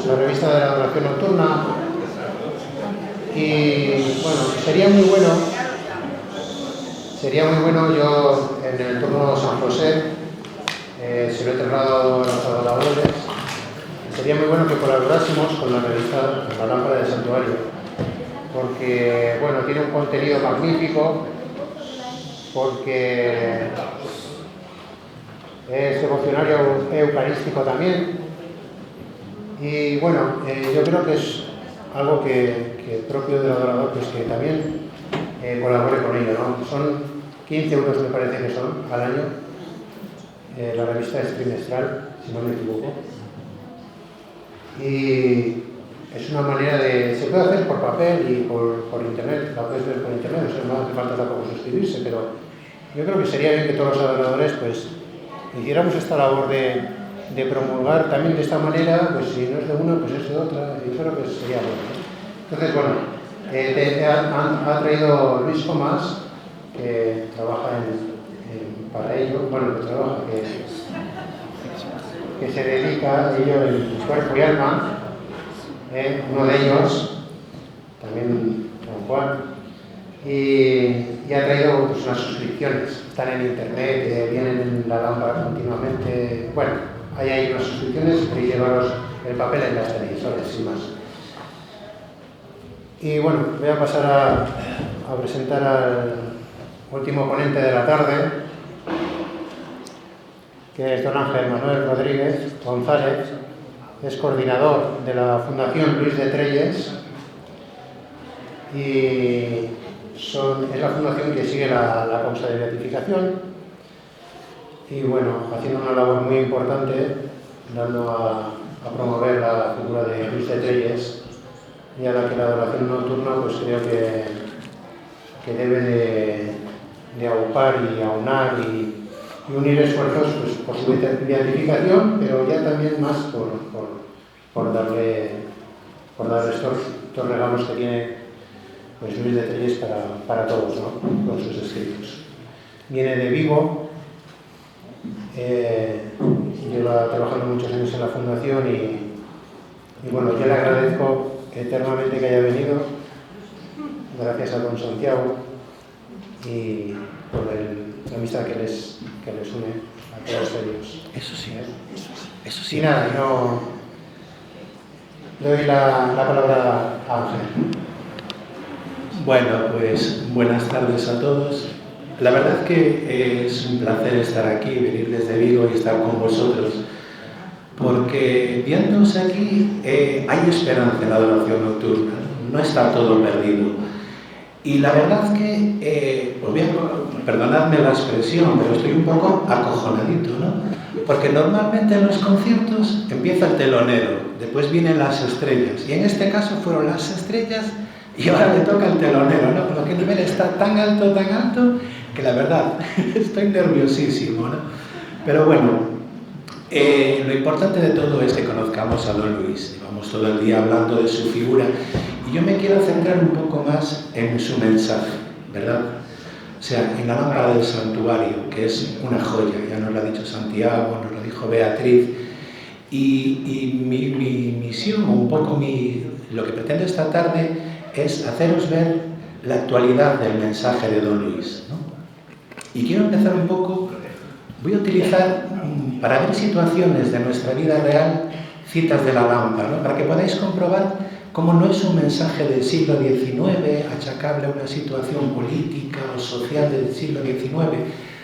la revista de la adoración nocturna. Y bueno, sería muy bueno, yo en el turno San José, se lo he trasladado a los adoradores, sería muy bueno que colaborásemos con la revista La Lámpara del Santuario, porque bueno, tiene un contenido magnífico, porque es devocionario eucarístico también, y bueno, yo creo que es algo que propio del adorador, pues que también colabore con ello, ¿no? Son 15 euros, me parece que son, al año. La revista es trimestral, si no me equivoco. Y es una manera de... Se puede hacer por papel y por internet, la puedes ver por internet, o sea, no hace falta tampoco suscribirse, pero yo creo que sería bien que todos los adoradores, pues, hiciéramos esta labor de promulgar también de esta manera, pues si no es de una, pues es de otra, y yo creo que sería bueno, ¿no? Entonces, bueno, ha traído Luis Tomás, que trabaja para ello, bueno, que se dedica a ello en cuerpo y alma, uno de ellos, también Don Juan, y ha traído pues, unas suscripciones, están en internet, vienen en la lámpara continuamente, bueno, hay unas suscripciones y llevaros el papel en las televisores, sin más. Y bueno, voy a pasar a presentar al último ponente de la tarde, que es don Ángel Manuel Rodríguez González, es coordinador de la Fundación Luis de Trelles y es la fundación que sigue la causa de beatificación y bueno, haciendo una labor muy importante, dando a promover la figura de Luis de Trelles y a la que la adoración nocturna pues creo que debe de aupar y aunar y unir esfuerzos pues, por su beatificación, pero ya también más por darle estos regalos que tiene pues, Luis de Trelles para todos, ¿no? Con sus escritos. Viene de Vigo, lleva trabajando muchos años en la fundación y bueno, yo le agradezco eternamente que haya venido, gracias a don Santiago y por la amistad que les une a todos ellos. Eso sí. Y nada, yo doy la palabra a Ángel. Bueno, pues buenas tardes a todos. La verdad que es un placer estar aquí, venir desde Vigo y estar con vosotros, porque viéndoos aquí hay esperanza en la adoración nocturna, no está todo perdido. Y la verdad que, perdonadme la expresión, pero estoy un poco acojonadito, ¿no? Porque normalmente en los conciertos empieza el telonero, después vienen las estrellas, y en este caso fueron las estrellas y ahora me toca el telonero, ¿no? Porque el nivel está tan alto, que la verdad estoy nerviosísimo, ¿no? Pero bueno, lo importante de todo es que conozcamos a don Luis. Llevamos todo el día hablando de su figura y yo me quiero centrar un poco más en su mensaje, ¿verdad? O sea, en la lámpara del santuario, que es una joya, ya nos lo ha dicho Santiago, nos lo dijo Beatriz, y mi misión, un poco lo que pretendo esta tarde es haceros ver la actualidad del mensaje de don Luis, ¿no? Y quiero empezar un poco, voy a utilizar para ver situaciones de nuestra vida real, citas de la lámpara, ¿no? Para que podáis comprobar cómo no es un mensaje del siglo XIX, achacable a una situación política o social del siglo XIX,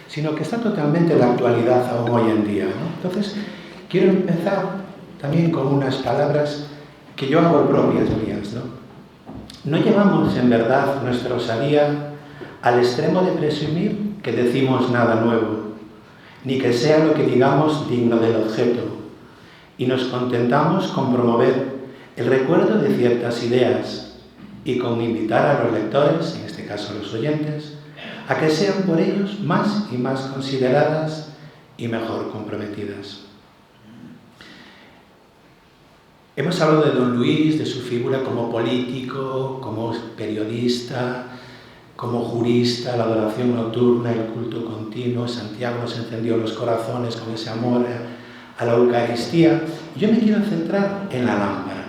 sino que está totalmente en la actualidad aún hoy en día, ¿no? Entonces, quiero empezar también con unas palabras que yo hago propias mías, ¿no? No llevamos en verdad nuestra osadía al extremo de presumir que decimos nada nuevo, ni que sea lo que digamos digno del objeto, y nos contentamos con promover el recuerdo de ciertas ideas y con invitar a los lectores, en este caso a los oyentes, a que sean por ellos más y más consideradas y mejor comprometidas. Hemos hablado de don Luis, de su figura como político, como periodista, como jurista, la adoración nocturna, el culto continuo. Santiago nos encendió los corazones con ese amor a la Eucaristía. Yo me quiero centrar en la lámpara.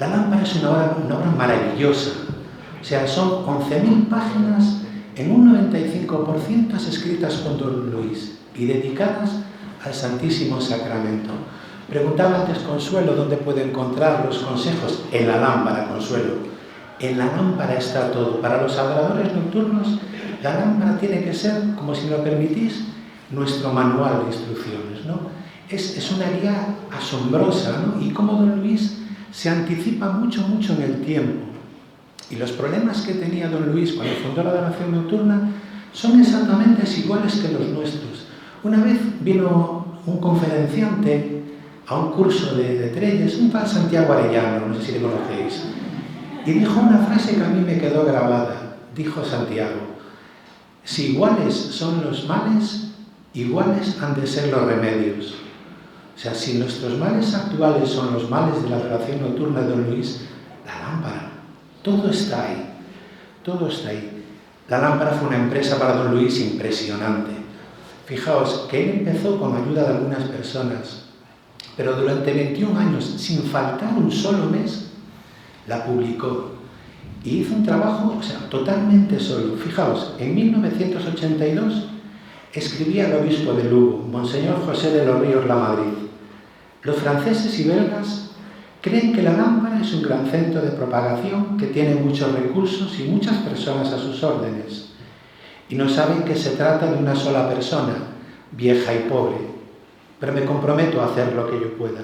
La lámpara es una obra maravillosa. O sea, son 11.000 páginas, en un 95% escritas por Don Luis y dedicadas al Santísimo Sacramento. Preguntaba antes Consuelo dónde puede encontrar los consejos. En la lámpara, Consuelo. En la lámpara está todo. Para los adoradores nocturnos, la lámpara tiene que ser, como si me lo permitís, nuestro manual de instrucciones, ¿no? Es una guía asombrosa, ¿no? Y como Don Luis se anticipa mucho en el tiempo. Y los problemas que tenía Don Luis cuando fundó la adoración nocturna son exactamente iguales que los nuestros. Una vez vino un conferenciante a un curso de Trelles, un tal Santiago Arellano, no sé si le conocéis, y dijo una frase que a mí me quedó grabada. Dijo Santiago: si iguales son los males, iguales han de ser los remedios. O sea, si nuestros males actuales son los males de la adoración nocturna de Don Luis, la lámpara, todo está ahí, todo está ahí. La lámpara fue una empresa para Don Luis impresionante. Fijaos que él empezó con ayuda de algunas personas, pero durante 21 años, sin faltar un solo mes, la publicó y hizo un trabajo, o sea, totalmente solo. Fijaos, en 1982 escribía al obispo de Lugo, Monseñor José de los Ríos Lamadrid: los franceses y belgas creen que la lámpara es un gran centro de propagación que tiene muchos recursos y muchas personas a sus órdenes, y no saben que se trata de una sola persona, vieja y pobre, pero me comprometo a hacer lo que yo pueda.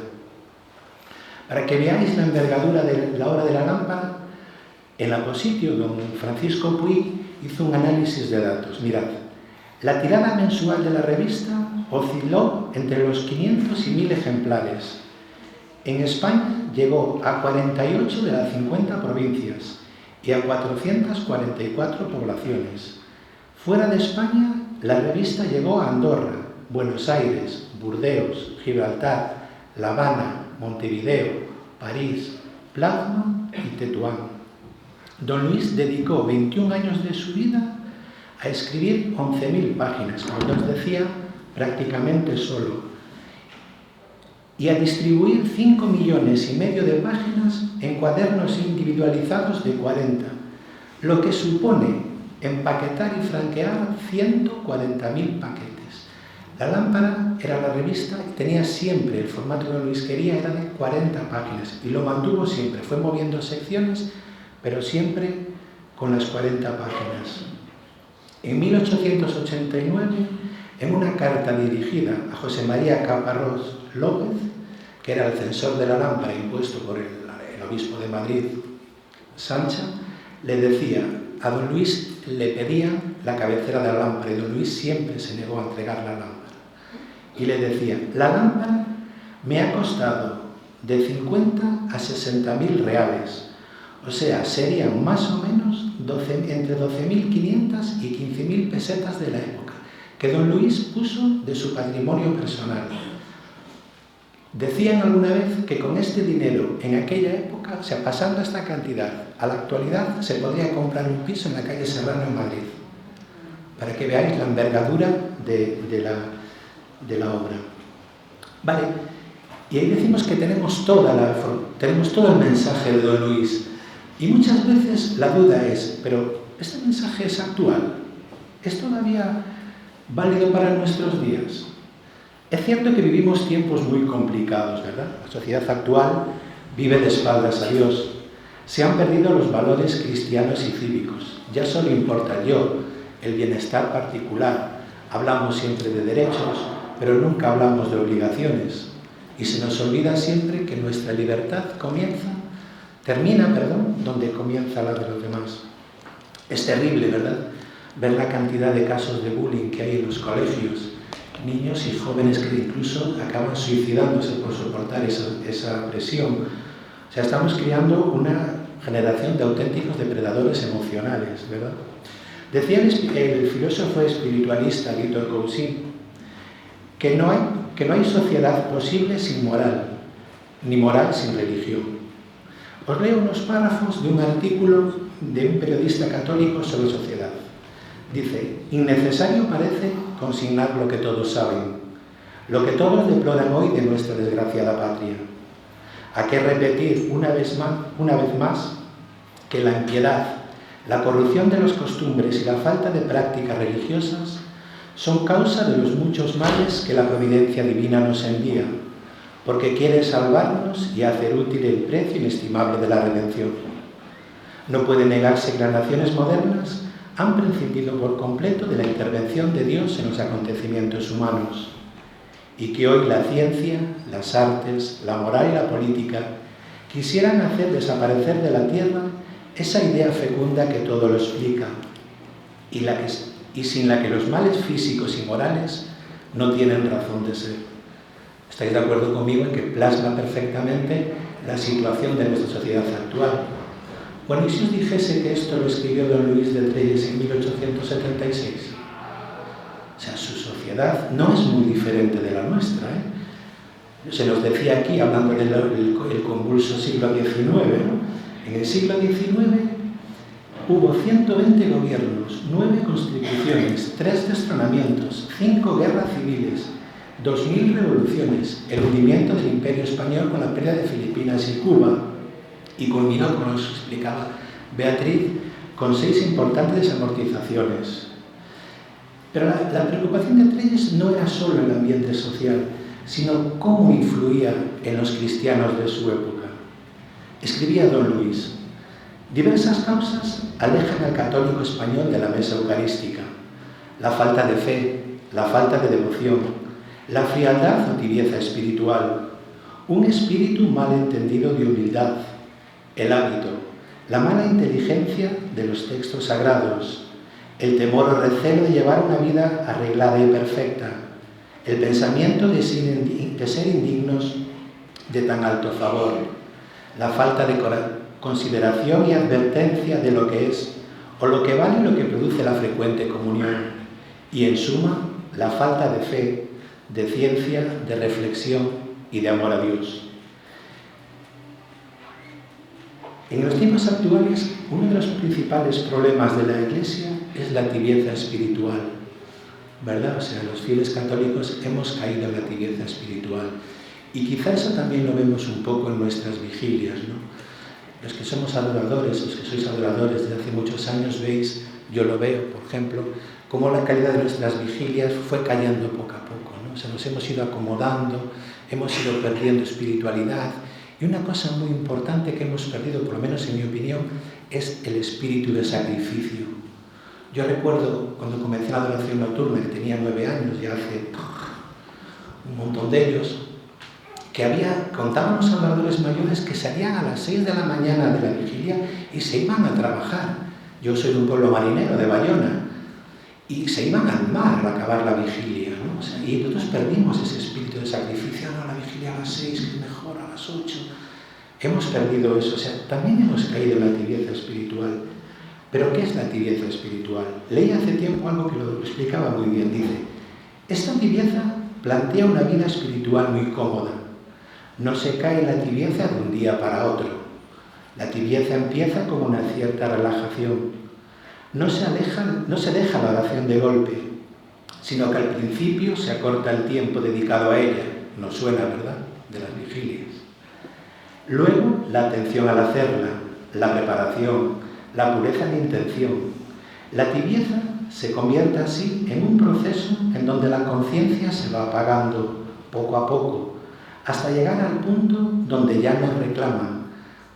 Para que veáis la envergadura de la obra de la lámpara, en la Positio, don Francisco Puig hizo un análisis de datos. Mirad, la tirada mensual de la revista osciló entre los 500 y 1000 ejemplares. En España llegó a 48 de las 50 provincias y a 444 poblaciones. Fuera de España, la revista llegó a Andorra, Buenos Aires, Burdeos, Gibraltar, La Habana, Montevideo, París, Plasma y Tetuán. Don Luis dedicó 21 años de su vida a escribir 11.000 páginas, como os decía, prácticamente solo, y a distribuir 5,5 millones de páginas en cuadernos individualizados de 40, lo que supone empaquetar y franquear 140.000 paquetes. La lámpara era la revista y tenía siempre, el formato que Don Luis quería era de 40 páginas y lo mantuvo siempre, fue moviendo secciones, pero siempre con las 40 páginas. En 1889, en una carta dirigida a José María Caparrós López, que era el censor de la lámpara impuesto por el obispo de Madrid, Sancha, le decía, a Don Luis le pedían la cabecera de la lámpara y Don Luis siempre se negó a entregar la lámpara. Y le decía, la lámpara me ha costado de 50 a 60.000 reales, o sea, serían más o menos entre 12.500 y 15.000 pesetas de la época, que Don Luis puso de su patrimonio personal. Decían alguna vez que con este dinero en aquella época, o sea, pasando esta cantidad a la actualidad, se podría comprar un piso en la calle Serrano en Madrid, para que veáis la envergadura de la obra. Vale, y ahí decimos que tenemos todo el mensaje de Don Luis, y muchas veces la duda es, pero ¿este mensaje es actual? ¿Es todavía válido para nuestros días? Es cierto que vivimos tiempos muy complicados, ¿verdad? La sociedad actual vive de espaldas a Dios. Se han perdido los valores cristianos y cívicos. Ya solo importa el bienestar particular. Hablamos siempre de derechos, pero nunca hablamos de obligaciones. Y se nos olvida siempre que nuestra libertad termina, donde comienza la de los demás. Es terrible, ¿verdad? Ver la cantidad de casos de bullying que hay en los colegios. Niños y jóvenes que incluso acaban suicidándose por soportar esa presión. O sea, estamos creando una generación de auténticos depredadores emocionales, ¿verdad? Decía el filósofo espiritualista Víctor Cousin que no hay sociedad posible sin moral, ni moral sin religión. Os leo unos párrafos de un artículo de un periodista católico sobre sociedad. Dice, innecesario parece consignar lo que todos saben, lo que todos deploran hoy de nuestra desgraciada patria. ¿A qué repetir una vez más que la impiedad, la corrupción de las costumbres y la falta de prácticas religiosas son causa de los muchos males que la providencia divina nos envía, porque quiere salvarnos y hacer útil el precio inestimable de la redención? No puede negarse que las naciones modernas han prescindido por completo de la intervención de Dios en los acontecimientos humanos, y que hoy la ciencia, las artes, la moral y la política quisieran hacer desaparecer de la tierra esa idea fecunda que todo lo explica y sin la que los males físicos y morales no tienen razón de ser. ¿Estáis de acuerdo conmigo en que plasma perfectamente la situación de nuestra sociedad actual? Bueno, ¿y si os dijese que esto lo escribió don Luis de Trelles en 1876? O sea, su sociedad no es muy diferente de la nuestra, ¿eh? Se nos decía aquí, hablando del convulso siglo XIX, ¿no? En el siglo XIX hubo 120 gobiernos, 9 constituciones, 3 destronamientos, 5 guerras civiles, 2000 revoluciones, el hundimiento del Imperio Español con la pérdida de Filipinas y Cuba, y culminó, como nos explicaba Beatriz, con 6 importantes desamortizaciones. Pero la preocupación de Trelles no era solo el ambiente social, sino cómo influía en los cristianos de su época. Escribía don Luis: diversas causas alejan al católico español de la mesa eucarística: la falta de fe, la falta de devoción, la frialdad o tibieza espiritual, un espíritu mal entendido de humildad, el hábito, la mala inteligencia de los textos sagrados, el temor o recelo de llevar una vida arreglada y perfecta, el pensamiento de ser indignos de tan alto favor, la falta de consideración y advertencia de lo que es o lo que vale y lo que produce la frecuente comunión, y en suma, la falta de fe, de ciencia, de reflexión y de amor a Dios. En los tiempos actuales, uno de los principales problemas de la Iglesia es la tibieza espiritual, ¿verdad? O sea, los fieles católicos hemos caído en la tibieza espiritual. Y quizá eso también lo vemos un poco en nuestras vigilias, ¿no? Los que somos adoradores, los que sois adoradores desde hace muchos años, veis, yo lo veo, por ejemplo, cómo la calidad de nuestras vigilias fue cayendo poco a poco, ¿no? O sea, nos hemos ido acomodando, hemos ido perdiendo espiritualidad. Y una cosa muy importante que hemos perdido, por lo menos en mi opinión, es el espíritu de sacrificio. Yo recuerdo cuando comencé la adoración nocturna, que tenía 9 años, ya hace un montón de ellos, que contaban los adoradores mayores que salían a las 6 de la mañana de la vigilia y se iban a trabajar. Yo soy de un pueblo marinero, de Bayona, y se iban al mar a acabar la vigilia, ¿no? O sea, y nosotros perdimos ese espíritu de sacrificio. No, la vigilia a las 6, que es mejor a las 8. Hemos perdido eso, o sea, también hemos caído en la tibieza espiritual. ¿Pero qué es la tibieza espiritual? Leí hace tiempo algo que lo explicaba muy bien. Dice: esta tibieza plantea una vida espiritual muy cómoda. No se cae en la tibieza de un día para otro. La tibieza empieza con una cierta relajación. No se deja la oración de golpe, sino que al principio se acorta el tiempo dedicado a ella. Nos suena, ¿verdad?, de las vigilias. Luego, la atención al hacerla, la preparación, la pureza de intención. La tibieza se convierte así en un proceso en donde la conciencia se va apagando poco a poco, hasta llegar al punto donde ya no reclama,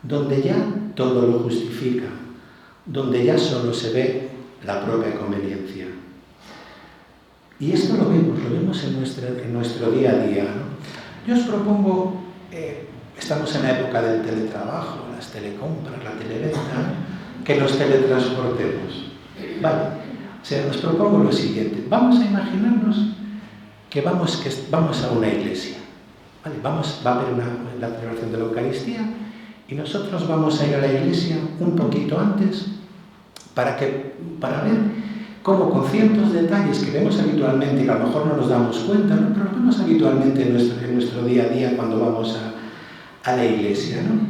donde ya todo lo justifica, donde ya solo se ve la propia conveniencia. Y esto lo vemos en nuestro día a día, ¿no? Yo os propongo, estamos en la época del teletrabajo, las telecompras, la televenta, ¿no?, que nos teletransportemos. Vale, o sea, os propongo lo siguiente: vamos a imaginarnos que vamos a una iglesia. Vale, va a haber la celebración de la Eucaristía y nosotros vamos a ir a la iglesia un poquito antes para ver cómo, con ciertos detalles que vemos habitualmente y que a lo mejor no nos damos cuenta, ¿no?, pero lo vemos habitualmente en nuestro día a día cuando vamos a la iglesia, ¿no?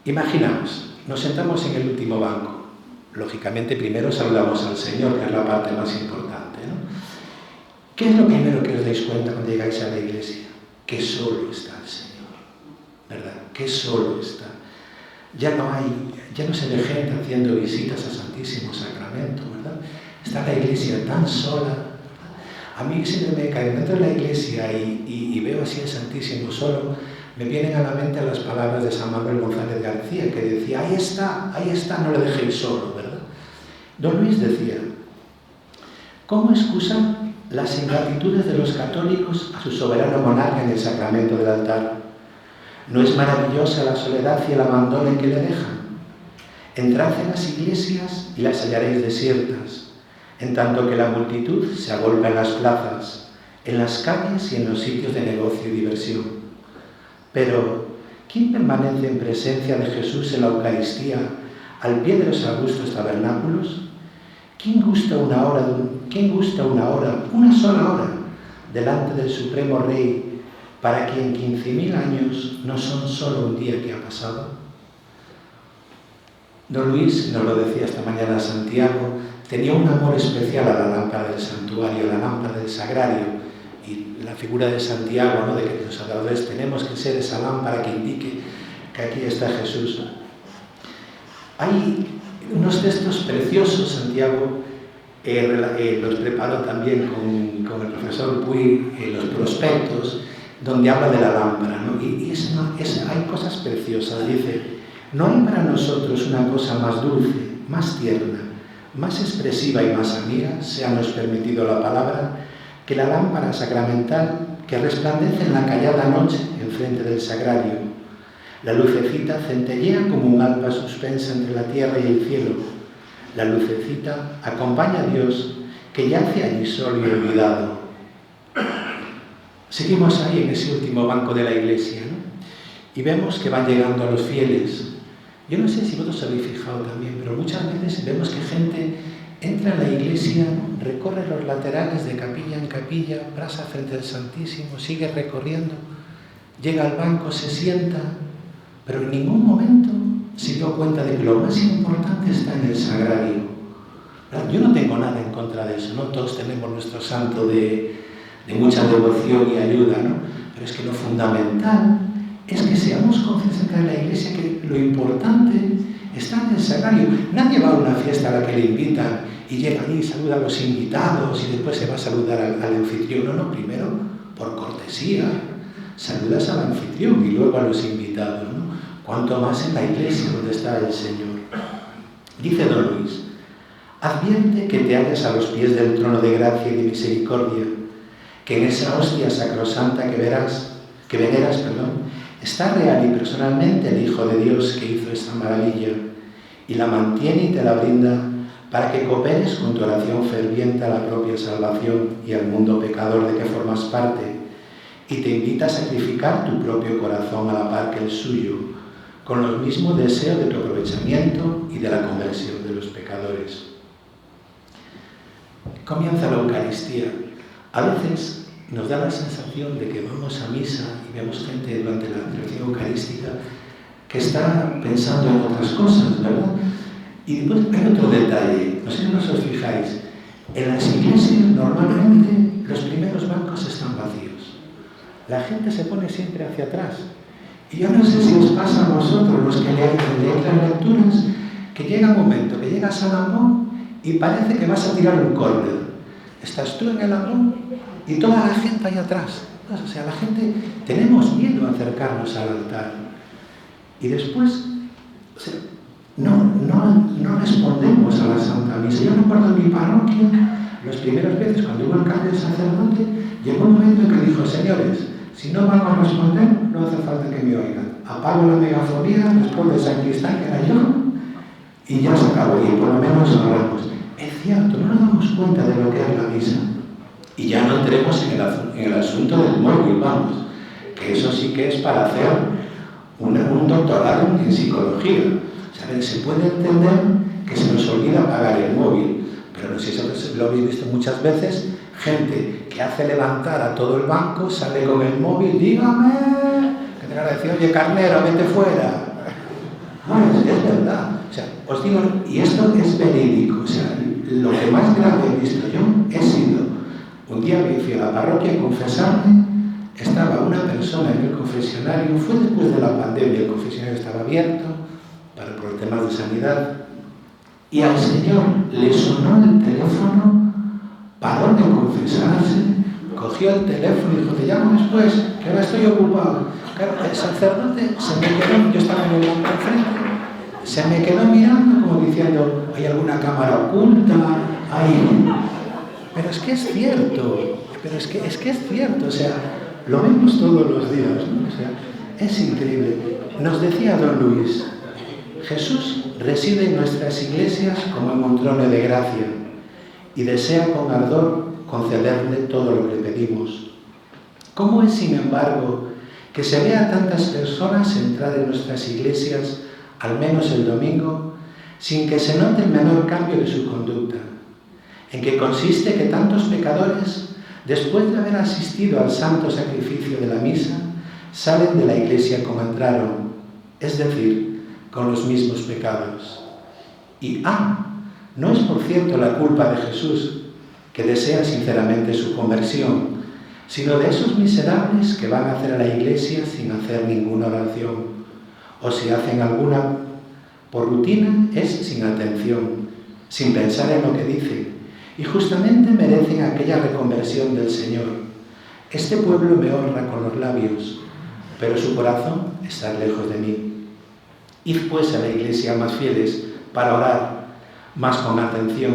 Imaginamos, nos sentamos en el último banco. Lógicamente, primero saludamos al Señor, que es la parte más importante, ¿no? ¿Qué es lo primero que os dais cuenta cuando llegáis a la iglesia? Que solo está el Señor. ¿verdad? Qué solo está. Ya no se ve gente haciendo visitas al Santísimo Sacramento, ¿verdad? Está la iglesia tan sola. A mí siempre me cae dentro de la iglesia y veo así el Santísimo solo, me vienen a la mente las palabras de San Manuel González García, que decía, ahí está, no le dejéis solo, ¿verdad? Don Luis decía, ¿cómo excusa las ingratitudes de los católicos a su soberano monarca en el sacramento del altar? ¿No es maravillosa la soledad y el abandono en que le dejan? Entrad en las iglesias y las hallaréis desiertas, en tanto que la multitud se agolpa en las plazas, en las calles y en los sitios de negocio y diversión. Pero, ¿quién permanece en presencia de Jesús en la Eucaristía al pie de los augustos tabernáculos? ¿Quién gusta una hora, una sola hora, delante del Supremo Rey, para quien 15.000 años no son solo un día que ha pasado? Don Luis, nos lo decía esta mañana Santiago, tenía un amor especial a la lámpara del santuario, a la lámpara del sagrario, y la figura de Santiago, ¿no?, de que los adoradores tenemos que ser esa lámpara que indique que aquí está Jesús. Hay unos textos preciosos, Santiago los preparó también con el profesor Puy, los prospectos, donde habla de la lámpara, ¿no? Y hay cosas preciosas. Dice, no hay para nosotros una cosa más dulce, más tierna, más expresiva y más amiga, séanos permitido la palabra, que la lámpara sacramental que resplandece en la callada noche enfrente del sagrario. La lucecita centellea como un alba suspensa entre la tierra y el cielo. La lucecita acompaña a Dios que yace allí solo y olvidado. Seguimos ahí en ese último banco de la iglesia, ¿no? Y vemos que van llegando los fieles. Yo no sé si vosotros habéis fijado también, pero muchas veces vemos que gente entra en la iglesia, recorre los laterales de capilla en capilla, pasa frente al Santísimo, sigue recorriendo, llega al banco, se sienta, pero en ningún momento se dio cuenta de que lo más importante está en el sagrario. Yo no tengo nada en contra de eso, ¿no? Todos tenemos nuestro santo de mucha devoción y ayuda, ¿no? Pero es que lo fundamental es que seamos conscientes en la iglesia que lo importante está en el sagrario. Nadie va a una fiesta a la que le invitan y llega allí y saluda a los invitados y después se va a saludar al anfitrión. No, primero, por cortesía, saludas al anfitrión y luego a los invitados, ¿no? Cuanto más en la iglesia donde está el Señor. Dice Don Luis, advierte que te hallas a los pies del trono de gracia y de misericordia, que en esa hostia sacrosanta que veneras, está real y personalmente el Hijo de Dios que hizo esta maravilla y la mantiene y te la brinda para que cooperes con tu oración ferviente a la propia salvación y al mundo pecador de que formas parte y te invita a sacrificar tu propio corazón a la par que el suyo, con los mismos deseos de tu aprovechamiento y de la conversión de los pecadores. Comienza la Eucaristía. A veces nos da la sensación de que vamos a misa y vemos gente durante la celebración eucarística que está pensando en otras cosas, ¿verdad? Y después hay otro detalle, no sé si os fijáis, en las iglesias normalmente los primeros bancos están vacíos. La gente se pone siempre hacia atrás. Y yo no sé si os pasa a vosotros, los que leéis las lecturas, que llega un momento, que llegas al ambón y parece que vas a tirar un córner. Estás tú en el ambón y toda la gente ahí atrás. O sea, la gente, tenemos miedo a acercarnos al altar. Y después, o sea, no respondemos a la Santa Misa. Yo recuerdo en mi parroquia, las primeras veces cuando hubo el cambio de sacerdote, llegó un momento en que dijo, señores, si no van a responder, no hace falta que me oigan. Apago la megafonía, responde el sacristán, que era yo, y ya se acabó, y por lo menos hablamos. Es cierto, no nos damos cuenta de lo que es la misa. Y ya no entremos en el asunto del móvil, vamos, que eso sí que es para hacer un doctorado en psicología. O sea, se puede entender que se nos olvida apagar el móvil, pero no sé si lo habéis visto muchas veces, gente que hace levantar a todo el banco, sale con el móvil, dígame, que te agradecido, oye carnero, vete fuera. No, es verdad. O sea, os digo, y esto es verídico, o sea, lo que más grave he visto yo he sido, un día me fui a la parroquia a confesarme, estaba una persona en el confesionario, fue después de de la pandemia el confesionario estaba abierto por temas de sanidad y al señor le sonó el teléfono, paró de confesarse, cogió el teléfono y dijo: te llamo después, que ahora estoy ocupado. Claro, el sacerdote se me quedó, yo estaba en el banco enfrente, se me quedó mirando como diciendo: ¿hay alguna cámara oculta? Pero es que es cierto, es cierto, o sea, lo vemos todos los días, ¿no? O sea, es increíble. Nos decía don Luis: Jesús reside en nuestras iglesias como en un trono de gracia y desea con ardor concederle todo lo que le pedimos. ¿Cómo es, sin embargo, que se vea a tantas personas entrar en nuestras iglesias, al menos el domingo, sin que se note el menor cambio de su conducta? ¿En qué consiste que tantos pecadores, después de haber asistido al santo sacrificio de la misa, salen de la iglesia como entraron, es decir, con los mismos pecados? Y no es por cierto la culpa de Jesús, que desea sinceramente su conversión, sino de esos miserables que van a hacer a la iglesia sin hacer ninguna oración, o si hacen alguna por rutina es sin atención, sin pensar en lo que dicen, y justamente merecen aquella reconversión del Señor. Este pueblo me honra con los labios, pero su corazón está lejos de mí. Id pues a la iglesia más fieles para orar, más con atención,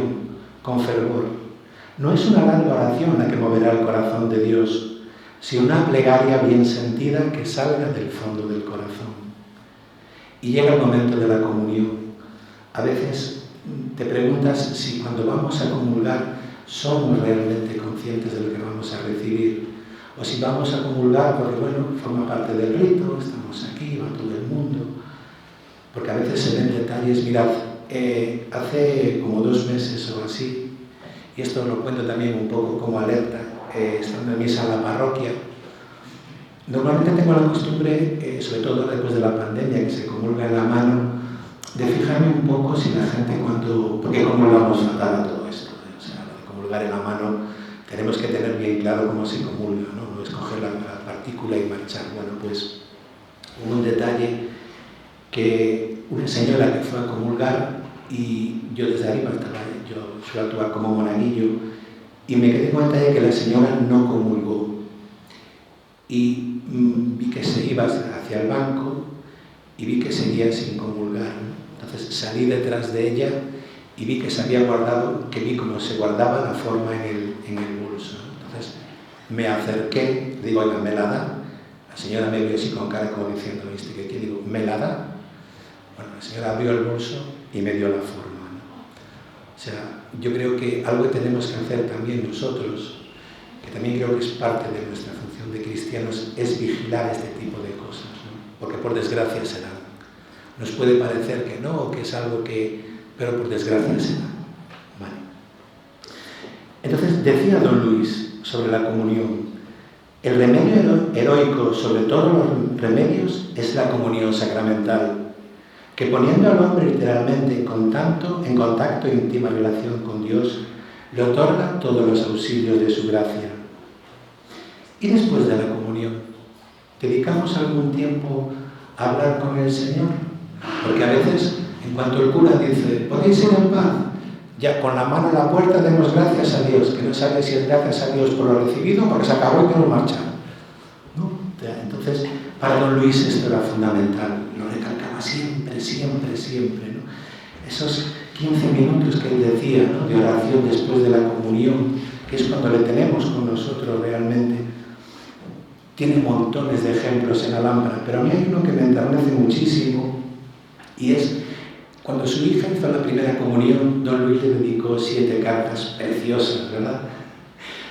con fervor. No es una larga oración la que moverá el corazón de Dios, sino una plegaria bien sentida que salga del fondo del corazón. Y llega el momento de la comunión. A veces te preguntas si cuando vamos a comulgar somos realmente conscientes de lo que vamos a recibir, o si vamos a comulgar porque, bueno, forma parte del rito, estamos aquí, va todo el mundo, porque a veces se ven detalles. Mirad, hace como 2 meses o así, y esto lo cuento también un poco como alerta, estando en misa en la parroquia, normalmente tengo la costumbre, sobre todo después de la pandemia, que se comulga en la mano, de fijarme un poco si la gente porque comulgamos fatal a todo esto, o sea, lo de comulgar en la mano, tenemos que tener bien claro cómo se comulga, ¿no? No es coger la partícula y marchar. Bueno, pues hubo un detalle que una señora que fue a comulgar, y yo desde arriba yo suelo actuar como monaguillo, y me quedé cuenta de que la señora no comulgó, y vi que se iba hacia el banco y vi que seguía sin comulgar, ¿no? Entonces salí detrás de ella y vi que se había guardado, que vi cómo se guardaba la forma en el bolso. Entonces me acerqué, digo: oiga, ¿me la da? La señora me vio así con cara como diciendo: ¿viste qué quiere? Digo: ¿me la da? Bueno, la señora abrió el bolso y me dio la forma, ¿no? O sea, yo creo que algo que tenemos que hacer también nosotros, que también creo que es parte de nuestra función de cristianos, es vigilar este tipo de cosas, ¿no? Porque por desgracia se dan. Nos puede parecer que no, o que es algo pero por desgracia se da. Vale. Entonces, decía don Luis sobre la comunión: el remedio heroico sobre todos los remedios es la comunión sacramental, que poniendo al hombre literalmente en contacto e íntima relación con Dios, le otorga todos los auxilios de su gracia. Y después de la comunión, ¿dedicamos algún tiempo a hablar con el Señor? Porque a veces, en cuanto el cura dice: podéis ir en paz, ya con la mano en la puerta demos gracias a Dios, que no sabe si es gracias a Dios por lo recibido, porque se acabó y quiero marchar, ¿no? Entonces, para don Luis esto era fundamental, lo recalcaba siempre, ¿no? Esos 15 minutos que él decía, ¿no?, de oración después de la comunión, que es cuando le tenemos con nosotros realmente. Tiene montones de ejemplos en Alhambra, pero a mí hay uno que me enternece muchísimo, y es cuando su hija hizo la primera comunión. Don Luis le dedicó 7 cartas preciosas, ¿verdad?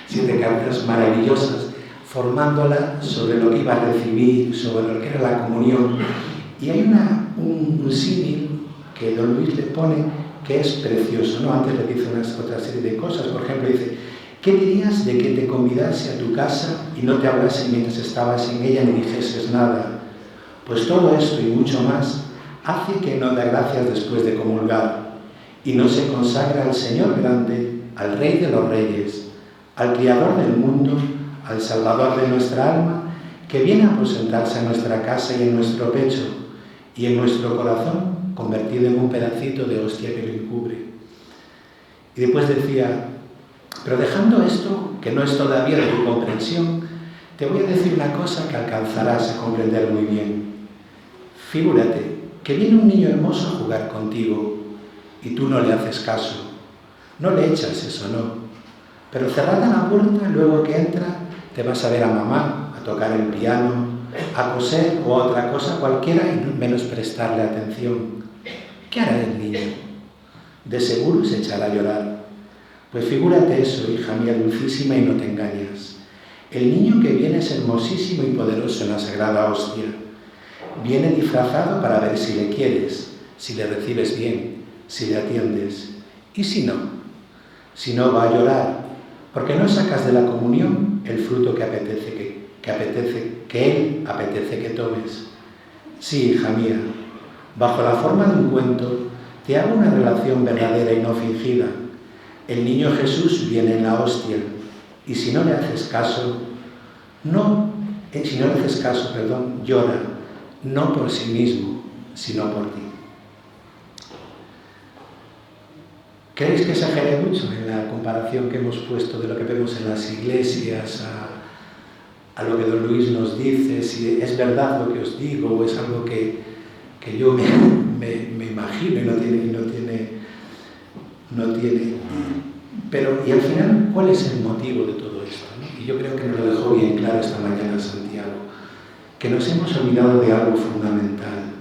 7 cartas maravillosas, formándola sobre lo que iba a recibir, sobre lo que era la comunión. Y hay un símil que don Luis le pone que es precioso, ¿no? Antes le dice otra serie de cosas. Por ejemplo, dice: ¿qué dirías de que te convidase a tu casa y no te hablase mientras estabas en ella ni dijeses nada? Pues todo esto y mucho más hace que no da gracias después de comulgar y no se consagra al Señor grande, al Rey de los Reyes, al Criador del mundo, al Salvador de nuestra alma, que viene a aposentarse en nuestra casa y en nuestro pecho y en nuestro corazón, convertido en un pedacito de hostia que lo encubre. Y después decía, pero dejando esto, que no es todavía de tu comprensión, te voy a decir una cosa que alcanzarás a comprender muy bien. Figúrate que viene un niño hermoso a jugar contigo y tú no le haces caso. No le echas eso, no. Pero cerrada la puerta, luego que entra, te vas a ver a mamá, a tocar el piano, a coser o a otra cosa cualquiera y menos prestarle atención. ¿Qué hará el niño? De seguro se echará a llorar. Pues figúrate eso, hija mía dulcísima, y no te engañas. El niño que viene es hermosísimo y poderoso en la sagrada hostia. Viene disfrazado para ver si le quieres, si le recibes bien, si le atiendes. Y si no va a llorar, porque no sacas de la comunión el fruto que él apetece que tomes. Sí, hija mía, bajo la forma de un cuento, te hago una relación verdadera y no fingida. El niño Jesús viene en la hostia, y si no le haces caso, llora, no por sí mismo, sino por ti. ¿Creéis que exageré mucho en la comparación que hemos puesto de lo que vemos en las iglesias a lo que don Luis nos dice? Si es verdad lo que os digo o es algo que yo me imagino y no tiene. Pero, y al final, ¿cuál es el motivo de todo esto, ¿no? Y yo creo que nos lo dejó bien claro esta mañana Santiago, que nos hemos olvidado de algo fundamental,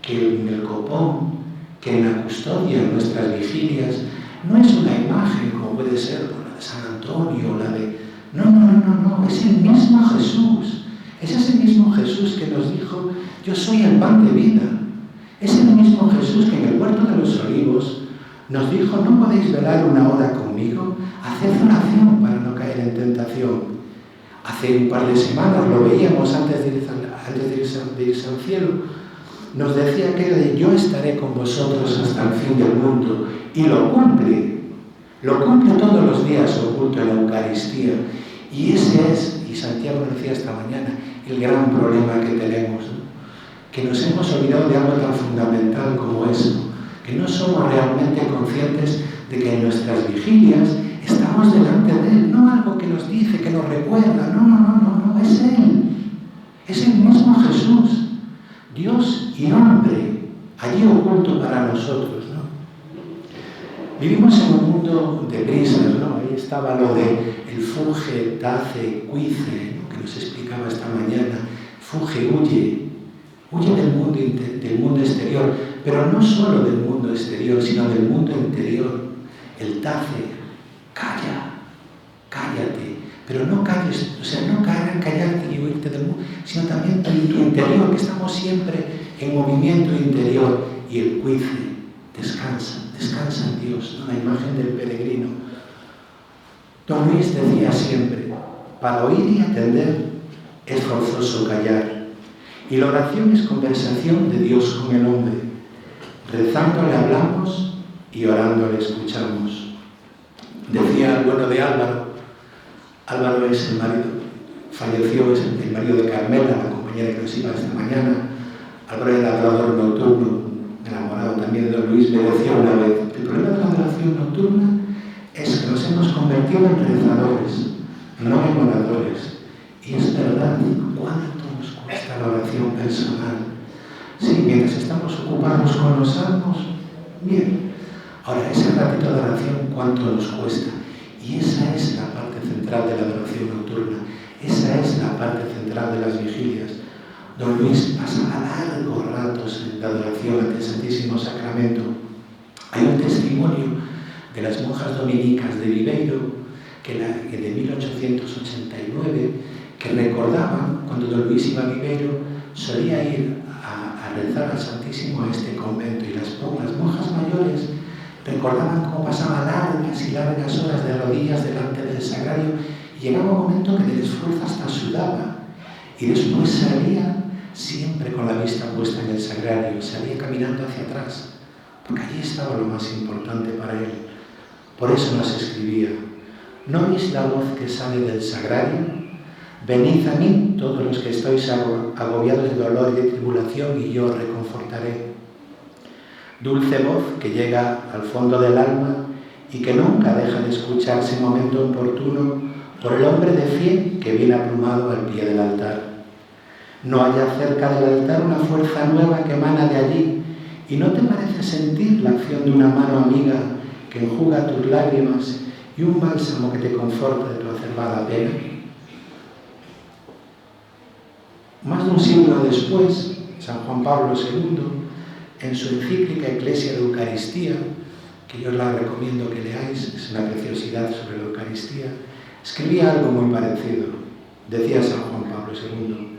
que en el copón, que en la custodia, en nuestras vigilias, no es una imagen como puede ser la de San Antonio o la de... No, es el mismo Jesús. Es ese mismo Jesús que nos dijo, yo soy el pan de vida. Es el mismo Jesús que en el huerto de los olivos nos dijo, no podéis velar una hora conmigo, haced oración para no caer en tentación. Hace un par de semanas lo veíamos antes de irse al cielo. Nos decía que era de yo estaré con vosotros hasta el fin del mundo. Y lo cumple todos los días oculto en la Eucaristía. Y ese es, y Santiago decía esta mañana, el gran problema que tenemos, ¿no? Que nos hemos olvidado de algo tan fundamental como eso, que no somos realmente conscientes de que en nuestras vigilias estamos delante de Él, no algo que nos dice, que nos recuerda, no, es Él, es el mismo Jesús. Dios y hombre, allí oculto para nosotros, ¿no? Vivimos en un mundo de prisas, ¿no? Ahí estaba lo de el fuge, tace, cuice, ¿no? Que nos explicaba esta mañana. Fuge, huye del mundo exterior, pero no solo del mundo exterior, sino del mundo interior. El tace, cállate. Pero no calles, no callarte y huirte del mundo, sino también en tu interior, que estamos siempre en movimiento interior. Y el cuice, descansa en Dios, ¿no? La imagen del peregrino. Don Luis decía siempre, para oír y atender es forzoso callar. Y la oración es conversación de Dios con el hombre. Rezando le hablamos y orando le escuchamos. Decía el bueno de Álvaro es el marido, falleció, es el marido de Carmela, la compañera que nos iba esta mañana. Álvaro era adorador nocturno, enamorado también de don Luis. Me decía una vez, el problema de la adoración nocturna es que nos hemos convertido en rezadores, no en oradores. Y es verdad, ¿cuánto nos cuesta la oración personal? Sí, mientras estamos ocupados con los salmos, bien. Ahora, ese ratito de oración, ¿cuánto nos cuesta? Y esa es la parte central de la adoración nocturna. Esa es la parte central de las vigilias. Don Luis pasaba largos ratos en la adoración ante el Santísimo Sacramento. Hay un testimonio de las monjas dominicas de Viveiro, que de 1889, que recordaban cuando don Luis iba a Viveiro, solía ir a rezar al Santísimo a este convento, y las monjas mayores recordaban cómo pasaba largas y largas horas de rodillas delante del sagrario, y llegaba un momento que del esfuerzo hasta sudaba, y después salía siempre con la vista puesta en el sagrario, salía caminando hacia atrás, porque allí estaba lo más importante para él. Por eso nos escribía, ¿no oís la voz que sale del sagrario? Venid a mí, todos los que estáis agobiados de dolor y de tribulación, y yo os reconfortaré. Dulce voz que llega al fondo del alma y que nunca deja de escucharse en momento oportuno por el hombre de fe que viene aplumado al pie del altar. No haya cerca del altar una fuerza nueva que emana de allí, y no te parece sentir la acción de una mano amiga que enjuga tus lágrimas y un bálsamo que te conforta de tu acerbada pena. Más de un siglo después, San Juan Pablo II, en su encíclica Ecclesia de Eucaristía, que yo la recomiendo que leáis, es una preciosidad sobre la Eucaristía, escribía algo muy parecido. Decía San Juan Pablo II: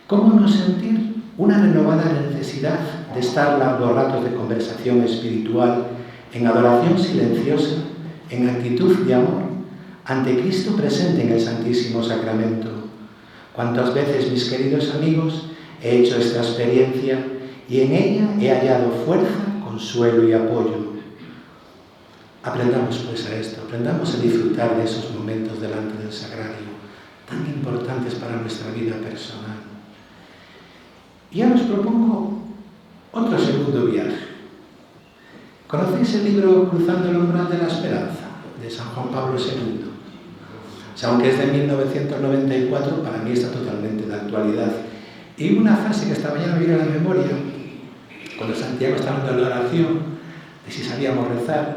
¿cómo no sentir una renovada necesidad de estar largos ratos de conversación espiritual, en adoración silenciosa, en actitud de amor, ante Cristo presente en el Santísimo Sacramento? Cuántas veces, mis queridos amigos, he hecho esta experiencia y en ella he hallado fuerza, consuelo y apoyo. Aprendamos pues a esto, aprendamos a disfrutar de esos momentos delante del Sagrario, tan importantes para nuestra vida personal. Y ahora os propongo otro segundo viaje. ¿Conocéis el libro Cruzando el umbral de la esperanza, de San Juan Pablo II? O sea, aunque es de 1994, para mí está totalmente de actualidad. Y una frase que esta mañana me vino a la memoria, cuando Santiago estaba hablando de la oración, de si sabíamos rezar,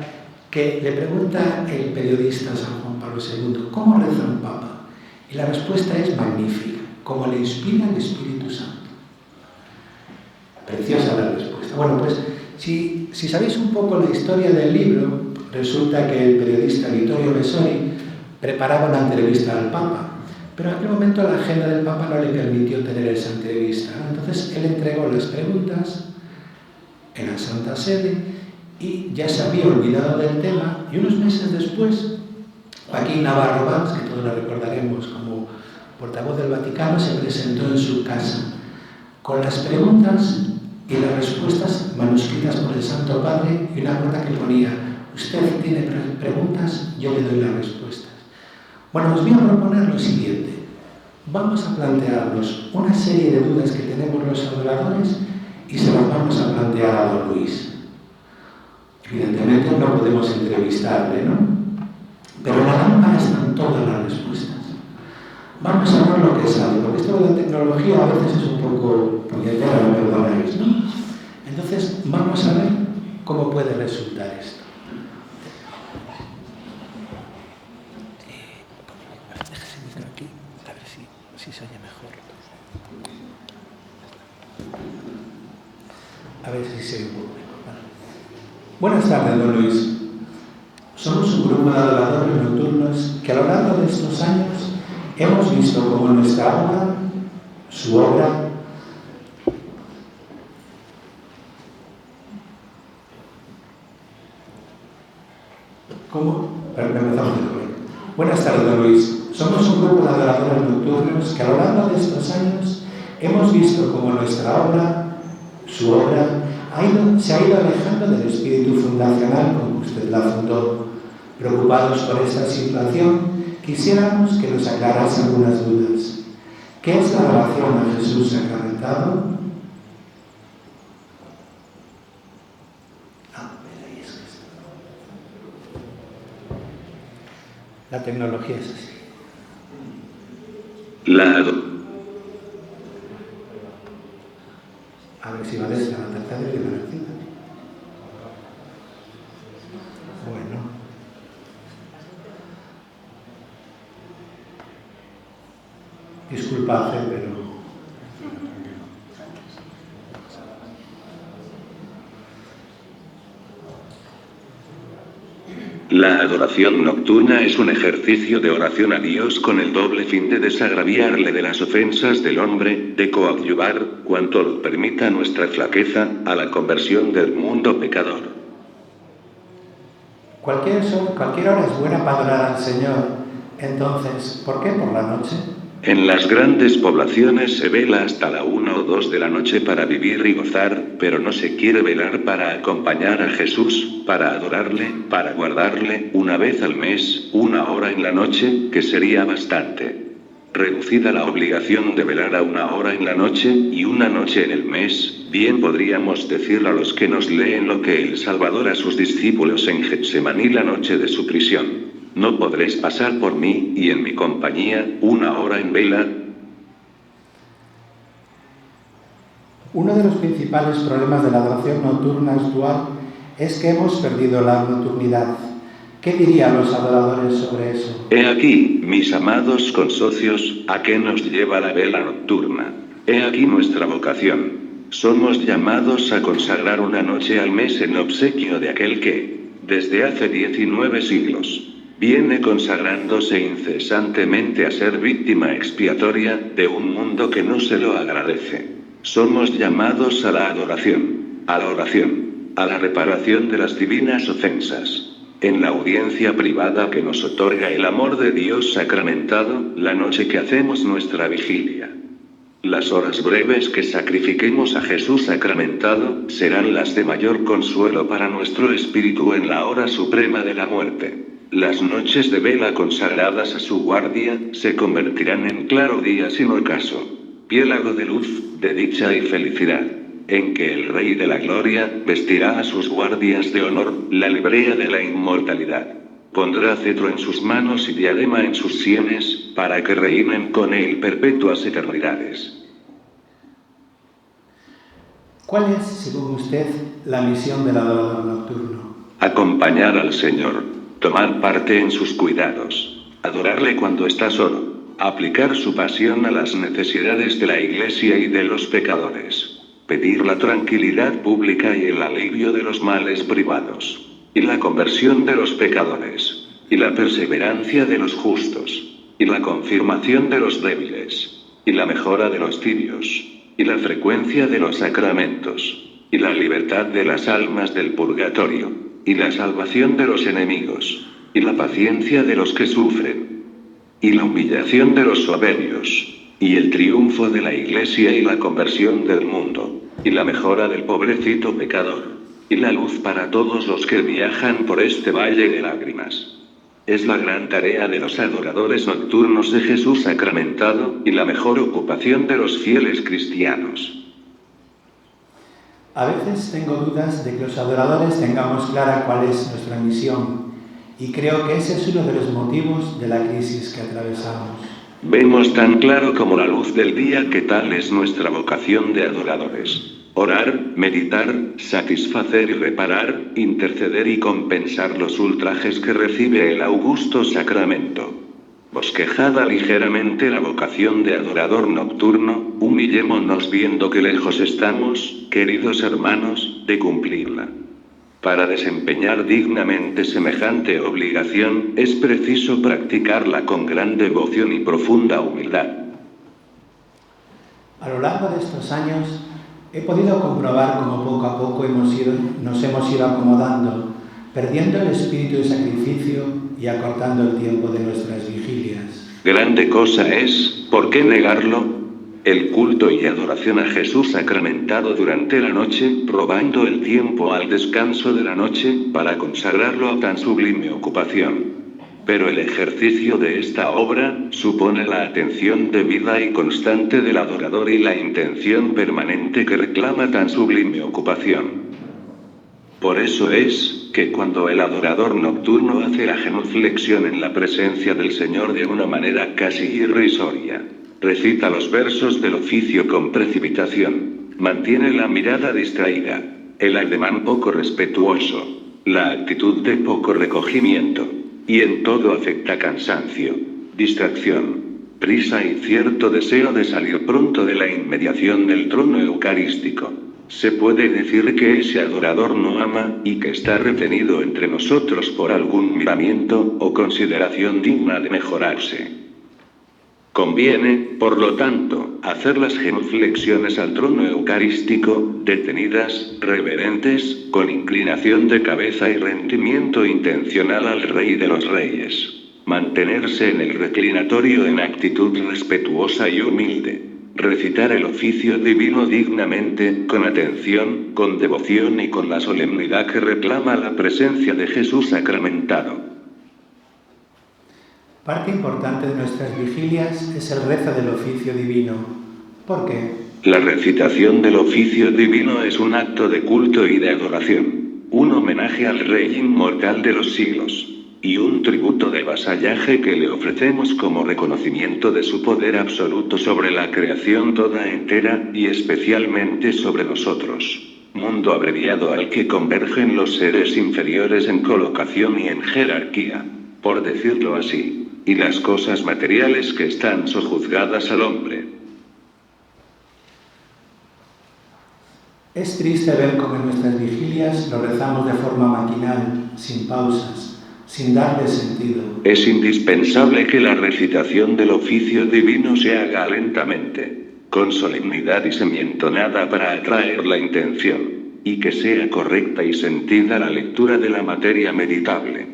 que le pregunta el periodista San Juan Pablo II: ¿cómo reza un papa? Y la respuesta es magnífica: como le inspira el Espíritu Santo. Preciosa la respuesta. Bueno, pues si sabéis un poco la historia del libro, resulta que el periodista Vittorio Messori preparaba una entrevista al Papa, pero en aquel momento la agenda del Papa no le permitió tener esa entrevista, ¿no? Entonces él entregó las preguntas en la Santa Sede y ya se había olvidado del tema, y unos meses después Joaquín Navarro Valls, que todos lo recordaremos como portavoz del Vaticano, se presentó en su casa con las preguntas y las respuestas manuscritas por el Santo Padre y una nota que ponía: usted tiene preguntas, yo le doy las respuestas. Bueno, os voy a proponer lo siguiente. Vamos a plantearnos una serie de dudas que tenemos los adoradores y se las vamos a plantear a don Luis. Evidentemente no podemos entrevistarle, ¿no? Pero en la lámpara están todas las respuestas. Vamos a ver lo que sale, porque esto de la tecnología a veces es un poco puñetera, no me perdonáis, ¿no? Entonces, vamos a ver cómo puede resultar esto. A ver si se oye mejor. A ver si se oye un poco mejor. Buenas tardes, don Luis. Somos un grupo de adoradores nocturnos que a lo largo de estos años hemos visto cómo nuestra obra, su obra, Buenas tardes, don Luis. Somos un grupo de adoradores nocturnos que a lo largo de estos años hemos visto cómo nuestra obra, su obra, se ha ido alejando del espíritu fundacional con que usted la fundó. Preocupados por esta situación, quisiéramos que nos aclarase algunas dudas. ¿Qué es la adoración a Jesús sacramentado? La tecnología es así. A ver si va a ser la tercera y la vencida. Bueno. Disculpad, pero... La adoración nocturna es un ejercicio de oración a Dios con el doble fin de desagraviarle de las ofensas del hombre, de coadyuvar, cuanto lo permita nuestra flaqueza, a la conversión del mundo pecador. Cualquier hora es buena para adorar al Señor. Entonces, ¿por qué por la noche? En las grandes poblaciones se vela hasta la 1 o 2 de la noche para vivir y gozar, pero no se quiere velar para acompañar a Jesús, para adorarle, para guardarle, una vez al mes, 1 hora en la noche, que sería bastante. Reducida la obligación de velar a una hora en la noche, y una noche en el mes, bien podríamos decir a los que nos leen lo que el Salvador a sus discípulos en Getsemaní la noche de su prisión: ¿no podréis pasar por mí, y en mi compañía, una hora en vela? Uno de los principales problemas de la adoración nocturna actual es que hemos perdido la nocturnidad. ¿Qué dirían los adoradores sobre eso? He aquí, mis amados consocios, a qué nos lleva la vela nocturna. He aquí nuestra vocación. Somos llamados a consagrar una noche al mes en obsequio de aquel que, desde hace 19 siglos, viene consagrándose incesantemente a ser víctima expiatoria de un mundo que no se lo agradece. Somos llamados a la adoración, a la oración, a la reparación de las divinas ofensas. En la audiencia privada que nos otorga el amor de Dios sacramentado, la noche que hacemos nuestra vigilia. Las horas breves que sacrifiquemos a Jesús sacramentado, serán las de mayor consuelo para nuestro espíritu en la hora suprema de la muerte. Las noches de vela consagradas a su guardia, se convertirán en claro día sin ocaso, piélago de luz, de dicha y felicidad, en que el Rey de la Gloria vestirá a sus guardias de honor, la librea de la inmortalidad. Pondrá cetro en sus manos y diadema en sus sienes, para que reinen con él perpetuas eternidades. ¿Cuál es, según usted, la misión del adorador nocturno? Acompañar al Señor, tomar parte en sus cuidados, adorarle cuando está solo, aplicar su pasión a las necesidades de la Iglesia y de los pecadores, pedir la tranquilidad pública y el alivio de los males privados, y la conversión de los pecadores, y la perseverancia de los justos, y la confirmación de los débiles, y la mejora de los tibios, y la frecuencia de los sacramentos, y la libertad de las almas del purgatorio, y la salvación de los enemigos, y la paciencia de los que sufren, y la humillación de los soberbios, y el triunfo de la Iglesia y la conversión del mundo, y la mejora del pobrecito pecador, y la luz para todos los que viajan por este valle de lágrimas. Es la gran tarea de los adoradores nocturnos de Jesús sacramentado, y la mejor ocupación de los fieles cristianos. A veces tengo dudas de que los adoradores tengamos clara cuál es nuestra misión, y creo que ese es uno de los motivos de la crisis que atravesamos. Vemos tan claro como la luz del día que tal es nuestra vocación de adoradores: orar, meditar, satisfacer y reparar, interceder y compensar los ultrajes que recibe el augusto sacramento. Bosquejada ligeramente la vocación de adorador nocturno, humillémonos viendo que lejos estamos, queridos hermanos, de cumplirla. Para desempeñar dignamente semejante obligación, es preciso practicarla con gran devoción y profunda humildad. A lo largo de estos años, he podido comprobar cómo poco a poco nos hemos ido acomodando, perdiendo el espíritu de sacrificio y acortando el tiempo de nuestras vigilias. Grande cosa es, ¿por qué negarlo?, el culto y adoración a Jesús sacramentado durante la noche, robando el tiempo al descanso de la noche, para consagrarlo a tan sublime ocupación. Pero el ejercicio de esta obra, supone la atención debida y constante del adorador y la intención permanente que reclama tan sublime ocupación. Por eso es, que cuando el adorador nocturno hace la genuflexión en la presencia del Señor de una manera casi irrisoria, recita los versos del oficio con precipitación, mantiene la mirada distraída, el ademán poco respetuoso, la actitud de poco recogimiento, y en todo afecta cansancio, distracción, prisa y cierto deseo de salir pronto de la inmediación del trono eucarístico, se puede decir que ese adorador no ama, y que está retenido entre nosotros por algún miramiento o consideración digna de mejorarse. Conviene, por lo tanto, hacer las genuflexiones al trono eucarístico, detenidas, reverentes, con inclinación de cabeza y rendimiento intencional al Rey de los Reyes. Mantenerse en el reclinatorio en actitud respetuosa y humilde. Recitar el oficio divino dignamente, con atención, con devoción y con la solemnidad que reclama la presencia de Jesús sacramentado. Parte importante de nuestras vigilias es el rezo del oficio divino. ¿Por qué? La recitación del oficio divino es un acto de culto y de adoración, un homenaje al Rey inmortal de los siglos, y un tributo de vasallaje que le ofrecemos como reconocimiento de su poder absoluto sobre la creación toda entera, y especialmente sobre nosotros, mundo abreviado al que convergen los seres inferiores en colocación y en jerarquía, por decirlo así, y las cosas materiales que están sojuzgadas al hombre. Es triste ver cómo en nuestras vigilias lo rezamos de forma maquinal, sin pausas, sin darle sentido. Es indispensable que la recitación del oficio divino se haga lentamente, con solemnidad y semientonada para atraer la intención, y que sea correcta y sentida la lectura de la materia meditable.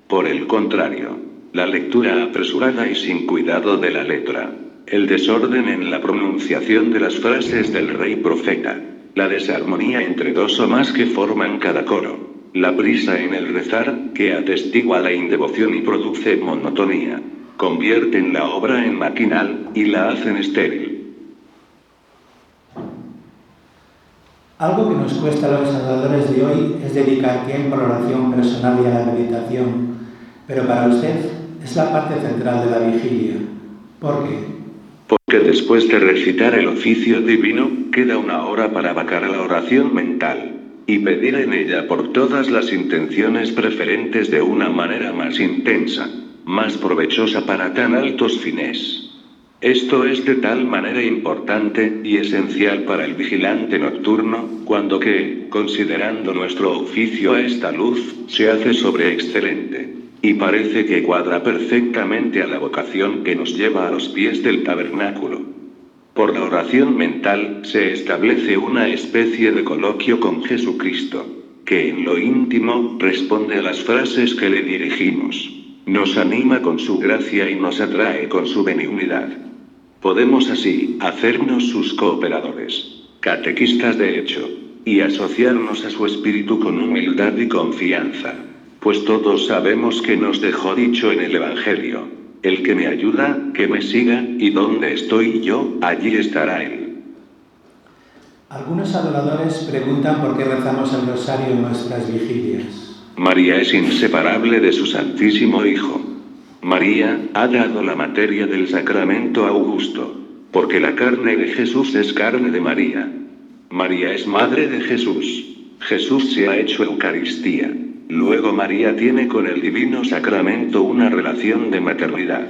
Por el contrario, la lectura apresurada y sin cuidado de la letra, el desorden en la pronunciación de las frases del rey profeta, la desarmonía entre dos o más que forman cada coro, la prisa en el rezar, que atestigua la indevoción y produce monotonía, convierten la obra en maquinal, y la hacen estéril. Algo que nos cuesta a los adoradores de hoy es dedicar tiempo a la oración personal y a la meditación, pero para usted es la parte central de la vigilia. ¿Por qué? Porque después de recitar el oficio divino, queda una hora para vacar a la oración mental, y pedir en ella por todas las intenciones preferentes de una manera más intensa, más provechosa para tan altos fines. Esto es de tal manera importante y esencial para el vigilante nocturno, cuando que, considerando nuestro oficio a esta luz, se hace sobreexcelente. Y parece que cuadra perfectamente a la vocación que nos lleva a los pies del tabernáculo. Por la oración mental, se establece una especie de coloquio con Jesucristo, que en lo íntimo, responde a las frases que le dirigimos. Nos anima con su gracia y nos atrae con su benignidad. Podemos así, hacernos sus cooperadores, catequistas de hecho, y asociarnos a su espíritu con humildad y confianza. Pues todos sabemos que nos dejó dicho en el Evangelio: el que me ayuda, que me siga, y donde estoy yo, allí estará él. Algunos adoradores preguntan por qué rezamos el rosario en nuestras vigilias. María es inseparable de su Santísimo Hijo. María ha dado la materia del sacramento augusto, porque la carne de Jesús es carne de María. María es madre de Jesús. Jesús se ha hecho Eucaristía. Luego María tiene con el divino sacramento una relación de maternidad.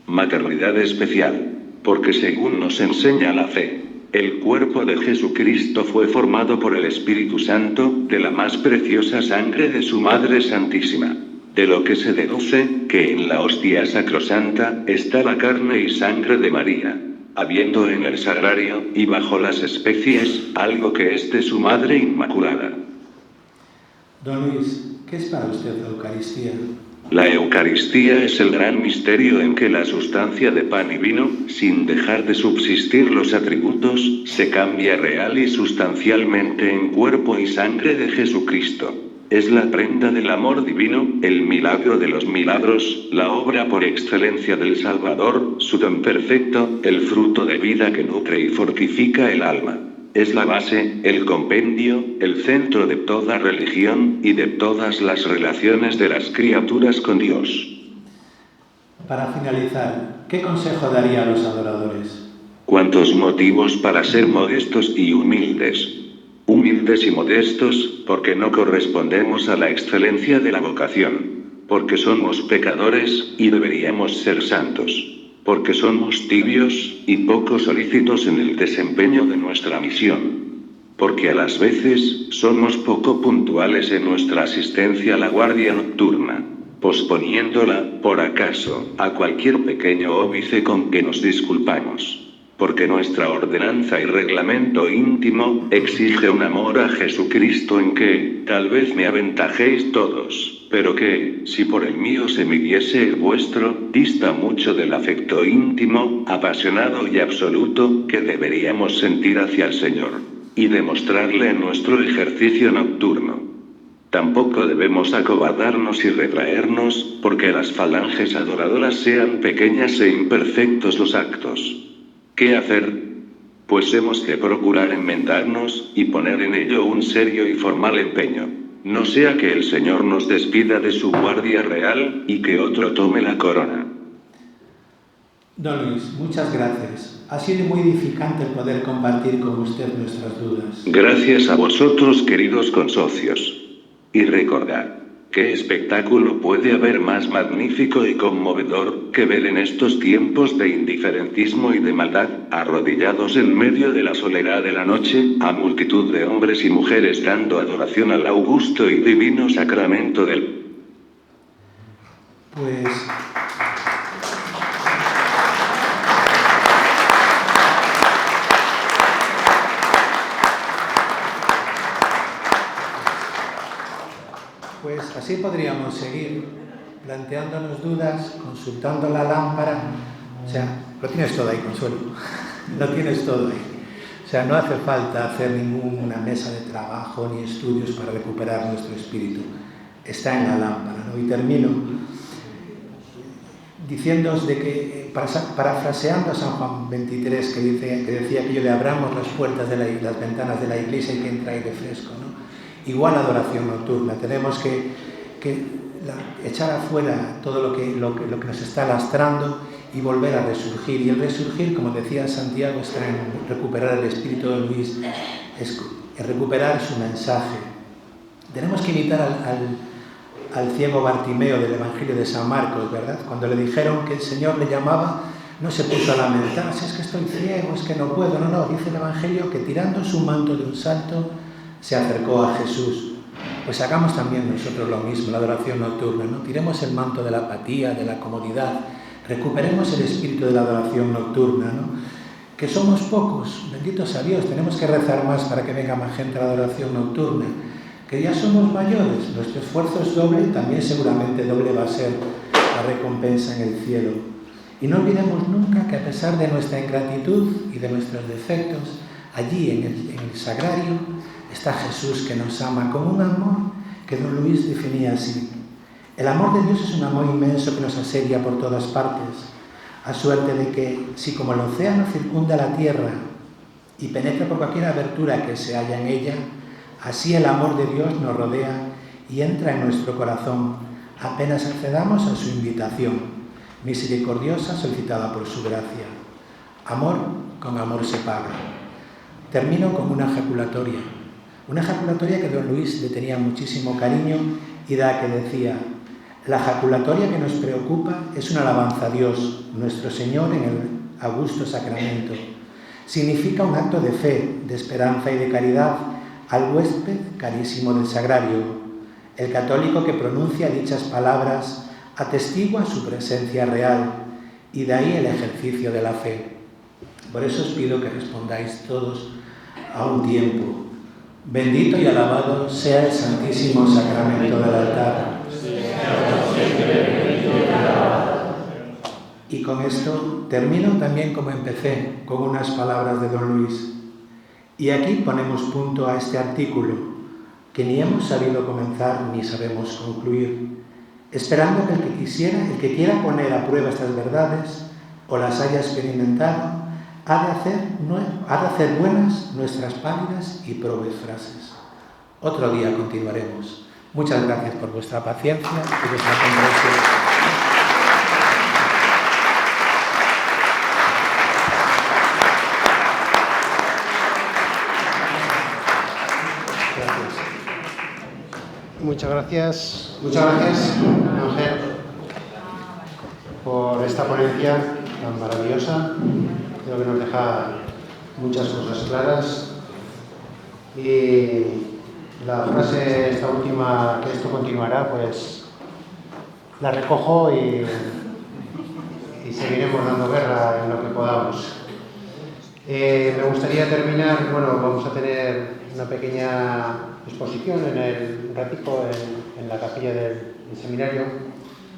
Maternidad especial, porque según nos enseña la fe, el cuerpo de Jesucristo fue formado por el Espíritu Santo, de la más preciosa sangre de su Madre Santísima. De lo que se deduce, que en la hostia sacrosanta, está la carne y sangre de María, habiendo en el sagrario, y bajo las especies, algo que es de su Madre Inmaculada. Don Luis, ¿qué es para usted la Eucaristía? La Eucaristía es el gran misterio en que la sustancia de pan y vino, sin dejar de subsistir los atributos, se cambia real y sustancialmente en cuerpo y sangre de Jesucristo. Es la prenda del amor divino, el milagro de los milagros, la obra por excelencia del Salvador, su don perfecto, el fruto de vida que nutre y fortifica el alma. Es la base, el compendio, el centro de toda religión, y de todas las relaciones de las criaturas con Dios. Para finalizar, ¿qué consejo daría a los adoradores? ¿Cuántos motivos para ser modestos y humildes? Humildes y modestos, porque no correspondemos a la excelencia de la vocación. Porque somos pecadores, y deberíamos ser santos. Porque somos tibios, y poco solícitos en el desempeño de nuestra misión. Porque a las veces, somos poco puntuales en nuestra asistencia a la guardia nocturna, posponiéndola, por acaso, a cualquier pequeño óbice con que nos disculpamos. Porque nuestra ordenanza y reglamento íntimo, exige un amor a Jesucristo en que, tal vez me aventajéis todos, pero que, si por el mío se midiese el vuestro, dista mucho del afecto íntimo, apasionado y absoluto, que deberíamos sentir hacia el Señor, y demostrarle en nuestro ejercicio nocturno. Tampoco debemos acobardarnos y retraernos, porque las falanges adoradoras sean pequeñas e imperfectos los actos. ¿Qué hacer? Pues hemos de procurar enmendarnos, y poner en ello un serio y formal empeño. No sea que el Señor nos despida de su guardia real, y que otro tome la corona. Don Luis, muchas gracias. Ha sido muy edificante el poder compartir con usted nuestras dudas. Gracias a vosotros, queridos consocios. Y recordad, ¿qué espectáculo puede haber más magnífico y conmovedor que ver en estos tiempos de indiferentismo y de maldad, arrodillados en medio de la soledad de la noche, a multitud de hombres y mujeres dando adoración al augusto y divino sacramento del... Pues así podríamos seguir planteándonos dudas, consultando la lámpara. O sea, lo tienes todo ahí, Consuelo. Lo tienes todo ahí. O sea, no hace falta hacer ninguna mesa de trabajo ni estudios para recuperar nuestro espíritu. Está en la lámpara, ¿no? Y termino diciéndoos de que, parafraseando a San Juan 23, que decía que yo le abramos las puertas de las ventanas de la iglesia y que entra aire fresco, ¿no? Igual adoración nocturna. Tenemos que echar afuera todo lo que nos está lastrando y volver a resurgir. Y el resurgir, como decía Santiago, está en recuperar el espíritu de Luis, es recuperar su mensaje. Tenemos que imitar al ciego Bartimeo del Evangelio de San Marcos, ¿verdad? Cuando le dijeron que el Señor le llamaba, no se puso a lamentarse, es que estoy ciego, es que no puedo. No, dice el Evangelio que tirando su manto de un salto se acercó a Jesús. Pues hagamos también nosotros lo mismo, la adoración nocturna, ¿no? Tiremos el manto de la apatía, de la comodidad, recuperemos el espíritu de la adoración nocturna, ¿no? Que somos pocos, bendito sea Dios, tenemos que rezar más para que venga más gente a la adoración nocturna, que ya somos mayores, nuestro esfuerzo es doble y también seguramente doble va a ser la recompensa en el cielo. Y no olvidemos nunca que a pesar de nuestra ingratitud y de nuestros defectos, allí en el sagrario está Jesús, que nos ama con un amor que don Luis definía así. El amor de Dios es un amor inmenso que nos asedia por todas partes, a suerte de que, si como el océano circunda la tierra y penetra por cualquier abertura que se halla en ella, así el amor de Dios nos rodea y entra en nuestro corazón, apenas accedamos a su invitación, misericordiosa solicitada por su gracia. Amor con amor se paga. Termino con una ejaculatoria que don Luis le tenía muchísimo cariño y que decía: la ejaculatoria que nos preocupa es una alabanza a Dios, nuestro Señor, en el augusto sacramento. Significa un acto de fe, de esperanza y de caridad al huésped carísimo del sagrario. El católico que pronuncia dichas palabras atestigua su presencia real y de ahí el ejercicio de la fe. Por eso os pido que respondáis todos a un tiempo: bendito y alabado sea el Santísimo Sacramento del altar. Y con esto termino también como empecé, con unas palabras de don Luis. Y aquí ponemos punto a este artículo, que ni hemos sabido comenzar ni sabemos concluir, esperando que el que quiera poner a prueba estas verdades o las haya experimentado, ha de hacer buenas nuestras pálidas y probes frases. Otro día continuaremos. Muchas gracias por vuestra paciencia y vuestra comprensión. Muchas gracias, Ángel, por esta ponencia tan maravillosa. Creo que nos deja muchas cosas claras. Y la frase esta última, que esto continuará, pues la recojo y seguiremos dando guerra en lo que podamos. Me gustaría terminar, vamos a tener una pequeña exposición un ratico en la capilla del seminario.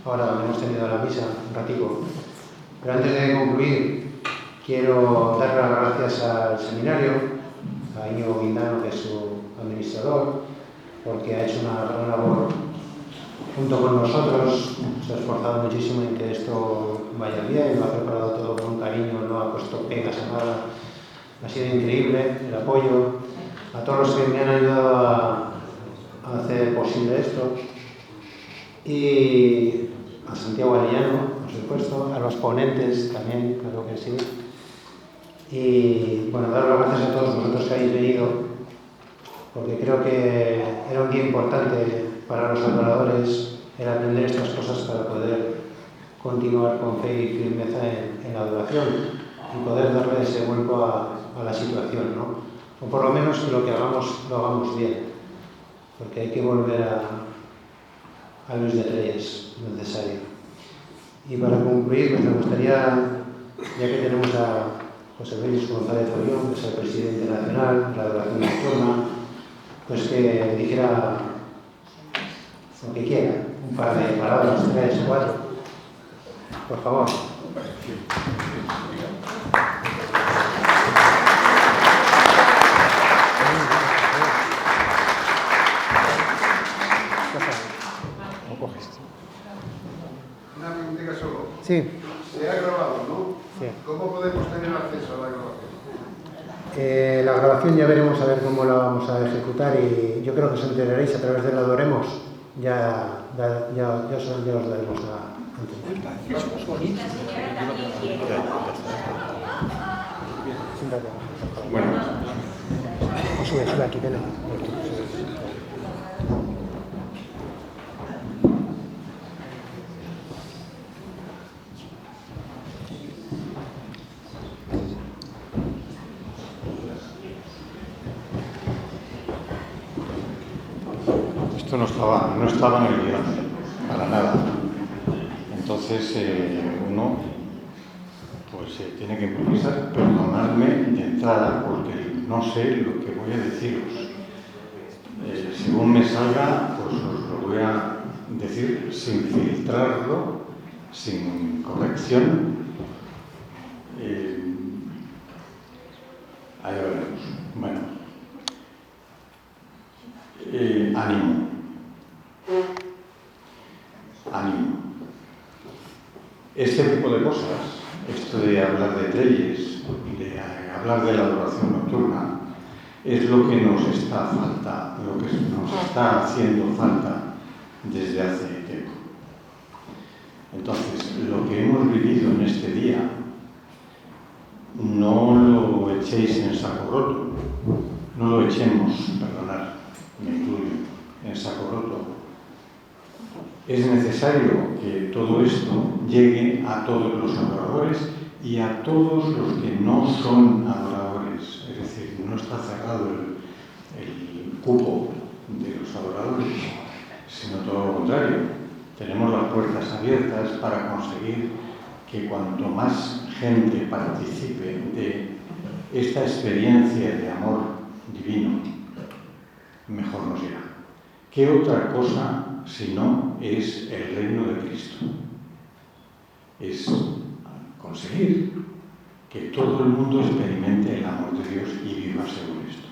Ahora hemos tenido la misa un ratico. Pero antes de concluir, quiero dar las gracias al seminario, a Íñigo Guindano, que es su administrador, porque ha hecho una gran labor junto con nosotros, se ha esforzado muchísimo en que esto vaya bien, lo ha preparado todo con un cariño, no ha puesto pegas a nada. Ha sido increíble el apoyo a todos los que me han ayudado a hacer posible esto, y a Santiago Arellano, por supuesto, a los ponentes también, claro que sí. Y bueno, dar las gracias a todos vosotros que habéis venido, porque creo que era un día importante para los adoradores el aprender estas cosas para poder continuar con fe y firmeza en la adoración y poder darle ese vuelco a la situación, ¿no? O por lo menos que lo que hagamos lo hagamos bien, porque hay que volver a Luis de Reyes, necesario. Y para concluir, pues me gustaría, ya que tenemos a José Luis González Orión, que es el presidente nacional de la adoración nocturna, pues que dijera lo que quiera, un par de palabras, 3, 4, por favor. Una preguntita solo. Sí. Se ha grabado, ¿no? Sí. ¿Cómo podemos tener acceso a la grabación? La grabación ya veremos a ver cómo la vamos a ejecutar, y yo creo que os enteraréis a través de la Adoremos. Ya os daremos a entender. Bueno, Sube aquí, ven. esto no estaba en el guión, para nada. Entonces uno pues tiene que improvisar. Perdonadme de entrada porque no sé lo que voy a deciros. Según me salga, pues os lo voy a decir sin filtrarlo, sin corrección. Ahí veremos. Bueno, ánimo. Este tipo de cosas, esto de hablar de Trelles, de hablar de la adoración nocturna, es lo que nos está haciendo falta desde hace tiempo. Entonces, lo que hemos vivido en este día, no lo echéis en saco roto, no lo echemos, perdonad, me incluyo, en saco roto. Es necesario que todo esto llegue a todos los adoradores y a todos los que no son adoradores. Es decir, no está cerrado el cupo de los adoradores, sino todo lo contrario. Tenemos las puertas abiertas para conseguir que cuanto más gente participe de esta experiencia de amor divino, mejor nos irá. ¿Qué otra cosa si no es el reino de Cristo? Es conseguir que todo el mundo experimente el amor de Dios y viva según esto.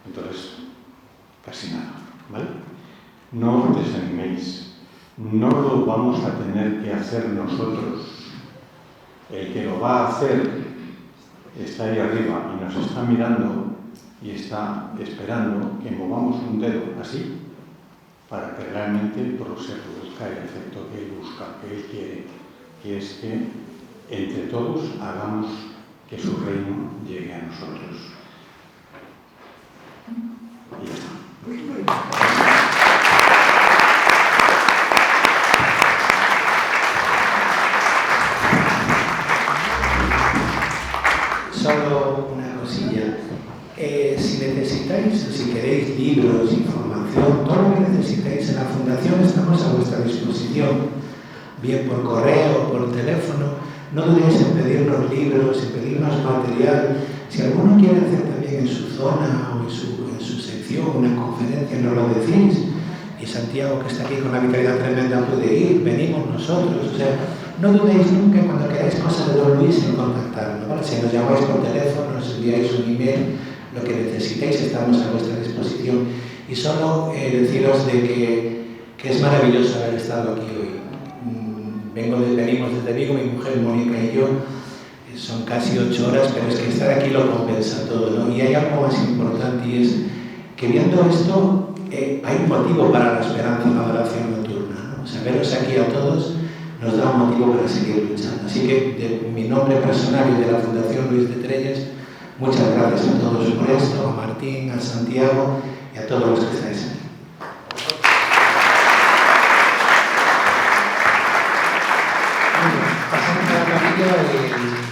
Entonces, casi nada, ¿vale? No os desaniméis, no lo vamos a tener que hacer nosotros. El que lo va a hacer está ahí arriba y nos está mirando y está esperando que movamos un dedo así para que realmente se produzca el efecto que él busca, que él quiere, que es que entre todos hagamos que su reino llegue a nosotros. Y ya está. Solo una cosilla. Si necesitáis o si queréis libros, información, todo lo que necesitáis en la Fundación estamos a vuestra disposición, bien por correo, por teléfono. No dudéis en pedirnos libros, en pedirnos material. Si alguno quiere hacer también en su zona o en su sección una conferencia, nos lo decís. Y Santiago, que está aquí con una vitalidad tremenda, puede ir, venimos nosotros. O sea, no dudéis nunca cuando queráis cosas de Don Luis en contactarnos, ¿vale? Si nos llamáis por teléfono, nos enviáis un email, lo que necesitéis estamos a vuestra disposición. Y solo deciros de que es maravilloso haber estado aquí hoy. Venimos desde Vigo, mi mujer Mónica y yo, son casi 8 horas, pero es que estar aquí lo compensa todo, ¿no? Y hay algo más importante, y es que viendo esto hay un motivo para la esperanza en la adoración nocturna, ¿no? O sea, veros aquí a todos nos da un motivo para seguir luchando. Así que, de mi nombre personal y de la Fundación Luis de Trelles, muchas gracias a todos por esto, a Martín, a Santiago y a todos los que estáis aquí. Pasamos a la capilla y